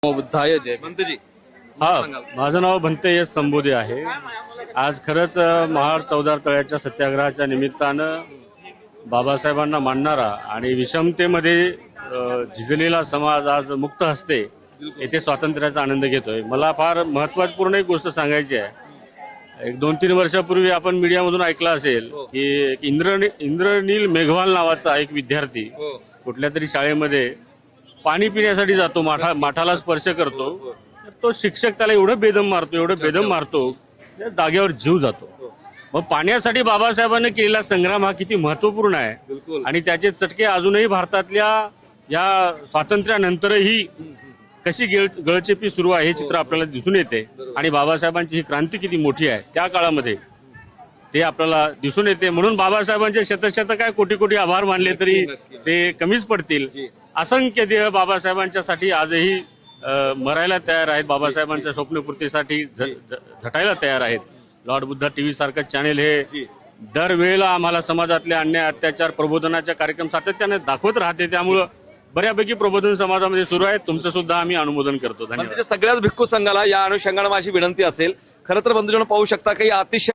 बुद्धाय जय भंतेजी. हा, माझं नाव भंते यश संबोधी आहे. आज खरंच महाड चौदार तळ्याच्या सत्याग्रहाच्या निमित्तानं बाबासाहेबांना मानणारा आणि विषमतेमध्ये झिजलेला समाज आज मुक्त हस्ते येथे स्वातंत्र्याचा आनंद घेतोय. मला फार महत्त्वपूर्ण एक गोष्ट सांगायची आहे. एक 2-3 वर्षापूर्वी आपण मीडियामधून ऐकलं असेल की इंद्रनील मेघवाल नावाचा एक विद्यार्थी कुठल्या तरी शाळेमध्ये पाणी पिण्यासाठी जातो, माठाला स्पर्श करतो. तो शिक्षक त्याला एवढं बेदम मारतो जागेवर जीव जातो. मग पाण्यासाठी बाबासाहेबांनी केलेला संग्राम हा किती महत्वपूर्ण आहे आणि त्याचे चटके अजूनही भारतातल्या या स्वातंत्र्यानंतरही कशी गळचेपी सुरू आहे हे चित्र आपल्याला दिसून येते. आणि बाबासाहेबांची ही क्रांती किती मोठी आहे त्या काळामध्ये ते आपल्याला दिसून येते. म्हणून बाबासाहेबांचे शतशत काय कोटी आभार मानले तरी ते कमीच पडतील. असंख्य देह बाबासाहेबांच्यासाठी आजही मरायला तयार आहेत, बाबासाहेबांच्या स्वप्नपूर्तीसाठी झटायला तयार आहेत. लॉर्ड बुद्धा टीव्ही सारखं चॅनेल हे दरवेळेला आम्हाला समाजातल्या अन्याय अत्याचार प्रबोधनाच्या कार्यक्रम सातत्याने दाखवत राहते. त्यामुळं बऱ्यापैकी प्रबोधन समाजामध्ये सुरू आहे. तुमचं सुद्धा आम्ही अनुमोदन करतो. धन्यवाद. सगळ्याच भिक्खू संघाला या अनुषंगाने माझी विनंती असेल, खरं तर बंधूजन पाहू शकता की अतिशय